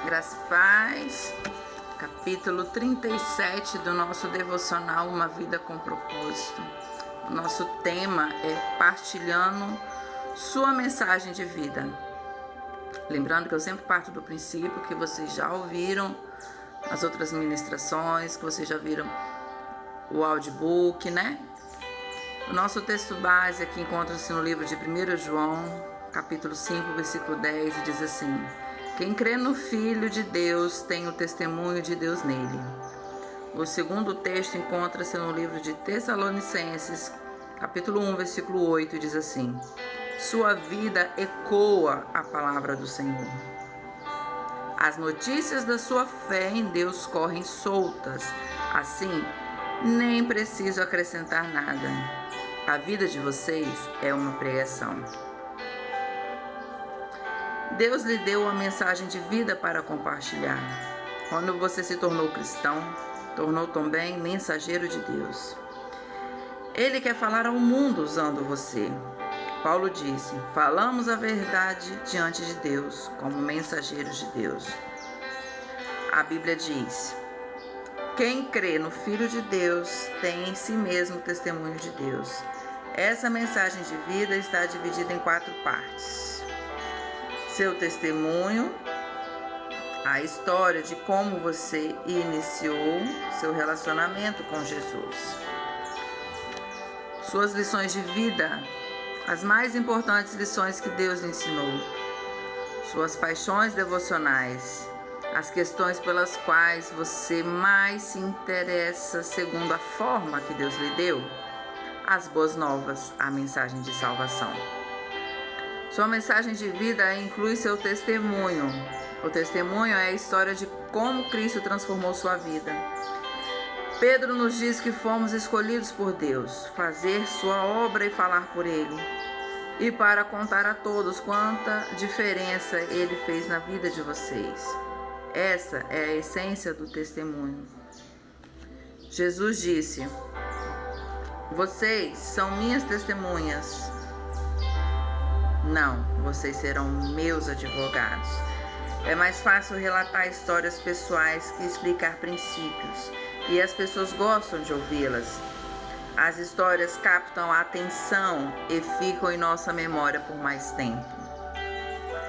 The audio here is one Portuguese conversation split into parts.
Graça e paz, capítulo 37 do nosso devocional Uma Vida com Propósito. O nosso tema é partilhando sua mensagem de vida. Lembrando que eu sempre parto do princípio que vocês já ouviram as outras ministrações, que vocês já viram o audiobook, né? O nosso texto base aqui encontra-se no livro de 1 João, capítulo 5, versículo 10, e diz assim: quem crê no Filho de Deus tem o testemunho de Deus nele. O segundo texto encontra-se no livro de Tessalonicenses, capítulo 1, versículo 8, e diz assim: sua vida ecoa a palavra do Senhor. As notícias da sua fé em Deus correm soltas, assim, nem preciso acrescentar nada. A vida de vocês é uma pregação. Deus lhe deu uma mensagem de vida para compartilhar. Quando você se tornou cristão, tornou também mensageiro de Deus. Ele quer falar ao mundo usando você. Paulo disse: falamos a verdade diante de Deus, como mensageiros de Deus. A Bíblia diz: quem crê no Filho de Deus tem em si mesmo o testemunho de Deus. Essa mensagem de vida está dividida em 4 partes. Seu testemunho, a história de como você iniciou seu relacionamento com Jesus. Suas lições de vida, as mais importantes lições que Deus lhe ensinou. Suas paixões devocionais, as questões pelas quais você mais se interessa segundo a forma que Deus lhe deu. As boas novas, a mensagem de salvação. Sua mensagem de vida inclui seu testemunho. O testemunho é a história de como Cristo transformou sua vida. Pedro nos diz que fomos escolhidos por Deus, fazer sua obra e falar por Ele, e para contar a todos quanta diferença Ele fez na vida de vocês. Essa é a essência do testemunho. Jesus disse: vocês são minhas testemunhas. Não, vocês serão meus advogados. É mais fácil relatar histórias pessoais que explicar princípios, e as pessoas gostam de ouvi-las. As histórias captam a atenção e ficam em nossa memória por mais tempo.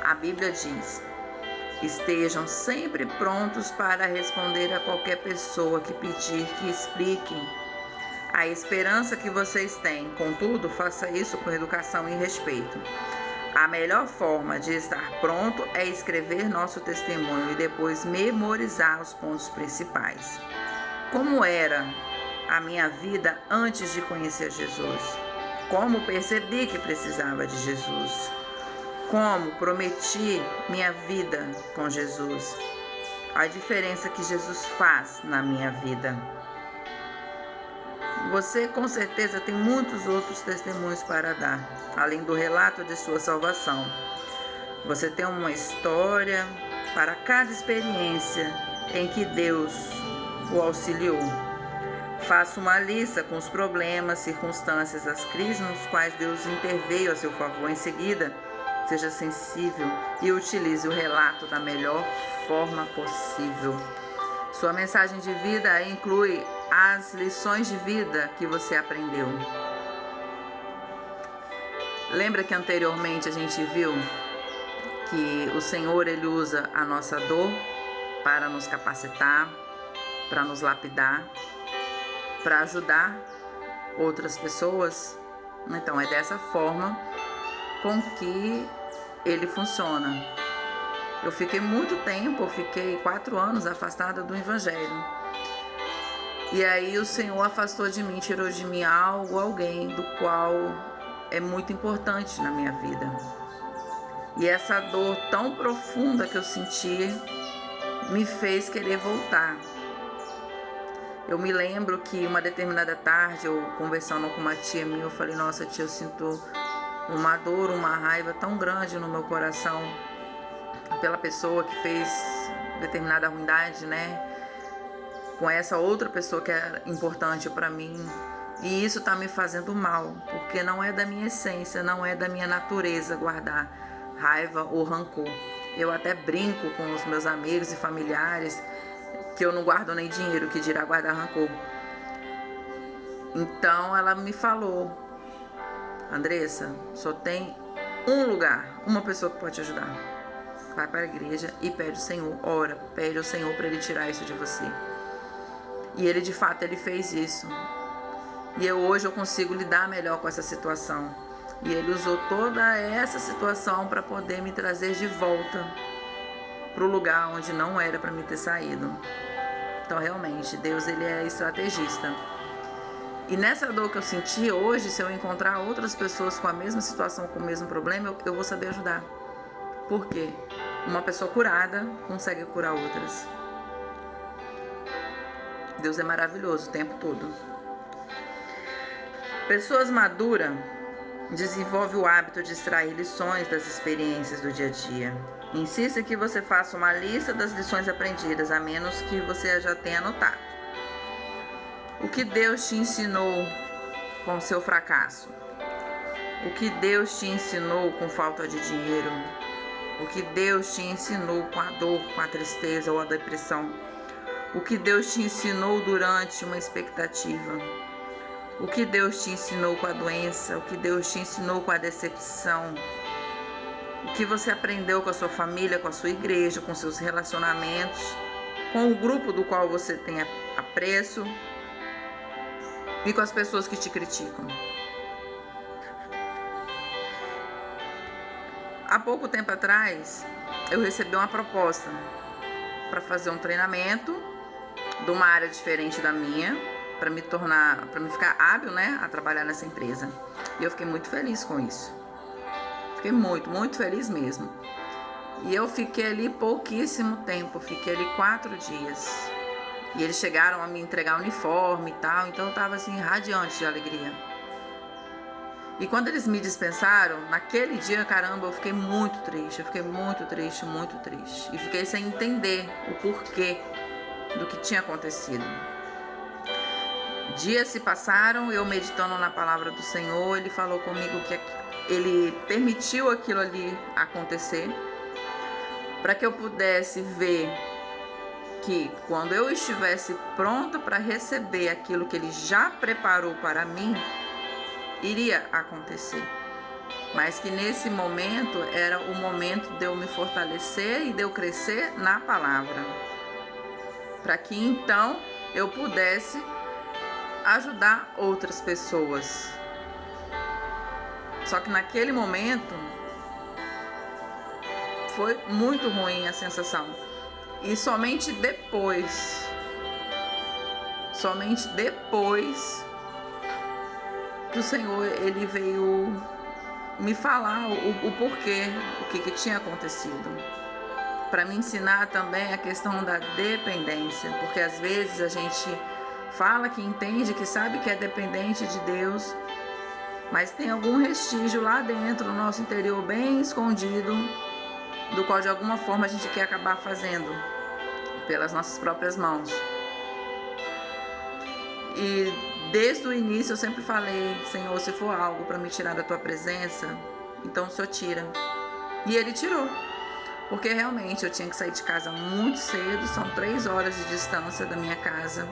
A Bíblia diz: estejam sempre prontos para responder a qualquer pessoa que pedir que expliquem a esperança que vocês têm. Contudo, faça isso com educação e respeito. A melhor forma de estar pronto é escrever nosso testemunho e depois memorizar os pontos principais. Como era a minha vida antes de conhecer Jesus? Como percebi que precisava de Jesus? Como prometi minha vida com Jesus? A diferença que Jesus faz na minha vida. Você com certeza tem muitos outros testemunhos para dar, além do relato de sua salvação. Você tem uma história para cada experiência em que Deus o auxiliou. Faça uma lista com os problemas, circunstâncias, as crises nos quais Deus interveio a seu favor. Em seguida, seja sensível e utilize o relato da melhor forma possível. Sua mensagem de vida inclui as lições de vida que você aprendeu. Lembra que anteriormente a gente viu que o Senhor ele usa a nossa dor para nos capacitar, para nos lapidar, para ajudar outras pessoas? Então é dessa forma com que ele funciona. Eu fiquei muito tempo, 4 anos afastada do Evangelho. E aí o Senhor afastou de mim, tirou de mim alguém do qual é muito importante na minha vida. E essa dor tão profunda que eu senti me fez querer voltar. Eu me lembro que uma determinada tarde, eu conversando com uma tia minha, eu falei: nossa tia, eu sinto uma dor, uma raiva tão grande no meu coração pela pessoa que fez determinada ruindade, né? Com essa outra pessoa que é importante para mim. E isso está me fazendo mal, porque não é da minha essência, não é da minha natureza guardar raiva ou rancor. Eu até brinco com os meus amigos e familiares que eu não guardo nem dinheiro, que dirá guardar rancor. Então ela me falou: Andressa, só tem um lugar, uma pessoa que pode te ajudar. Vai para a igreja e pede ao Senhor, ora, pede ao Senhor para Ele tirar isso de você. E Ele, de fato, Ele fez isso. E hoje eu consigo lidar melhor com essa situação. E Ele usou toda essa situação para poder me trazer de volta para o lugar onde não era para me ter saído. Então, realmente, Deus, Ele é estrategista. E nessa dor que eu senti hoje, se eu encontrar outras pessoas com a mesma situação, com o mesmo problema, eu vou saber ajudar. Por quê? Uma pessoa curada consegue curar outras. Deus é maravilhoso o tempo todo. Pessoas maduras desenvolvem o hábito de extrair lições das experiências do dia a dia. Insista que você faça uma lista das lições aprendidas, a menos que você já tenha anotado. O que Deus te ensinou com o seu fracasso? O que Deus te ensinou com falta de dinheiro? O que Deus te ensinou com a dor, com a tristeza ou a depressão? O que Deus te ensinou durante uma expectativa? O que Deus te ensinou com a doença? O que Deus te ensinou com a decepção? O que você aprendeu com a sua família, com a sua igreja, com seus relacionamentos, com o grupo do qual você tem apreço e com as pessoas que te criticam? Há pouco tempo atrás, eu recebi uma proposta para fazer um treinamento de uma área diferente da minha, para me ficar hábil, né, a trabalhar nessa empresa. E eu fiquei muito feliz com isso. Fiquei muito, muito feliz mesmo. E eu fiquei ali pouquíssimo tempo, fiquei ali 4 dias. E eles chegaram a me entregar uniforme e tal, então eu tava assim, radiante de alegria. E quando eles me dispensaram, naquele dia, caramba, eu fiquei muito triste. Eu fiquei muito triste, muito triste. E fiquei sem entender o porquê do que tinha acontecido. Dias se passaram, eu meditando na palavra do Senhor, Ele falou comigo que Ele permitiu aquilo ali acontecer para que eu pudesse ver que quando eu estivesse pronta para receber aquilo que Ele já preparou para mim, iria acontecer. Mas que nesse momento era o momento de eu me fortalecer e de eu crescer na palavra, para que então eu pudesse ajudar outras pessoas. Só que naquele momento foi muito ruim a sensação. E somente depois que o Senhor, Ele veio me falar o porquê, o que tinha acontecido. Para me ensinar também a questão da dependência, porque às vezes a gente fala que entende, que sabe que é dependente de Deus, mas tem algum restígio lá dentro, no nosso interior, bem escondido, do qual de alguma forma a gente quer acabar fazendo pelas nossas próprias mãos. E desde o início eu sempre falei: Senhor, se for algo para me tirar da Tua presença, então o Senhor tira. E Ele tirou, porque realmente eu tinha que sair de casa muito cedo, são 3 horas de distância da minha casa,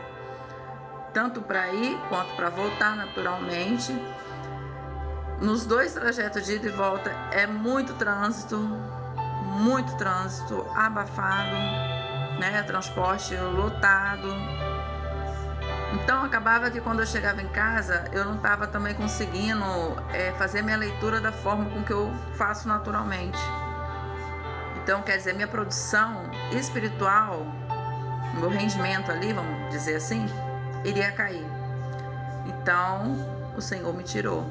tanto para ir quanto para voltar naturalmente. Nos 2 trajetos de ida e volta é muito trânsito, abafado, né? Transporte lotado. Então acabava que quando eu chegava em casa, eu não estava também conseguindo fazer minha leitura da forma com que eu faço naturalmente. Então, quer dizer, minha produção espiritual, meu rendimento ali, vamos dizer assim, iria cair. Então, o Senhor me tirou,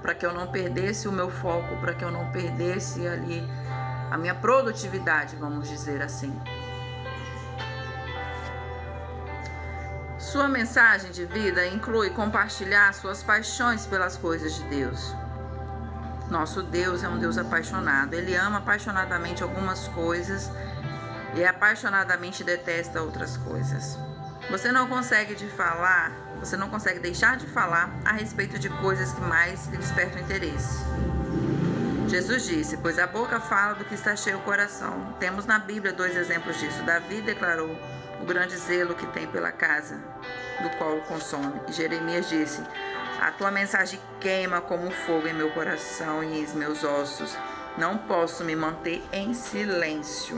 para que eu não perdesse o meu foco, para que eu não perdesse ali a minha produtividade, vamos dizer assim. Sua mensagem de vida inclui compartilhar suas paixões pelas coisas de Deus. Nosso Deus é um Deus apaixonado. Ele ama apaixonadamente algumas coisas e apaixonadamente detesta outras coisas. Você não consegue deixar de falar a respeito de coisas que mais lhe despertam interesse. Jesus disse: pois a boca fala do que está cheio o coração. Temos na Bíblia 2 exemplos disso. Davi declarou o grande zelo que tem pela casa do qual o consome. E Jeremias disse: a tua mensagem queima como fogo em meu coração e em meus ossos. Não posso me manter em silêncio.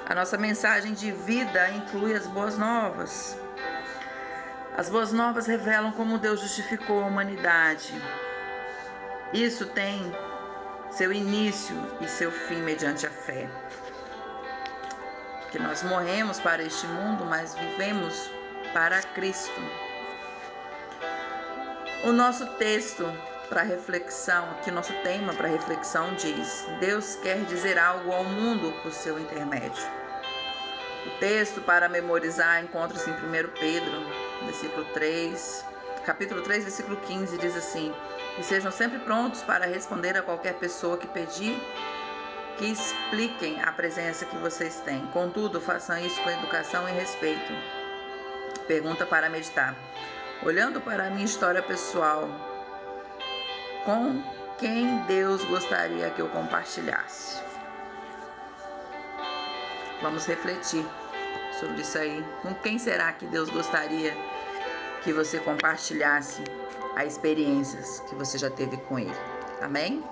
A nossa mensagem de vida inclui as boas novas. As boas novas revelam como Deus justificou a humanidade. Isso tem seu início e seu fim mediante a fé. Que nós morremos para este mundo, mas vivemos para Cristo. O nosso texto para reflexão, aqui nosso tema para reflexão diz: Deus quer dizer algo ao mundo por seu intermédio. O texto para memorizar encontra-se em 1 Pedro, capítulo 3, versículo 15, diz assim: e sejam sempre prontos para responder a qualquer pessoa que pedir que expliquem a presença que vocês têm. Contudo, façam isso com educação e respeito. Pergunta para meditar: olhando para a minha história pessoal, com quem Deus gostaria que eu compartilhasse? Vamos refletir sobre isso aí. Com quem será que Deus gostaria que você compartilhasse as experiências que você já teve com Ele? Amém?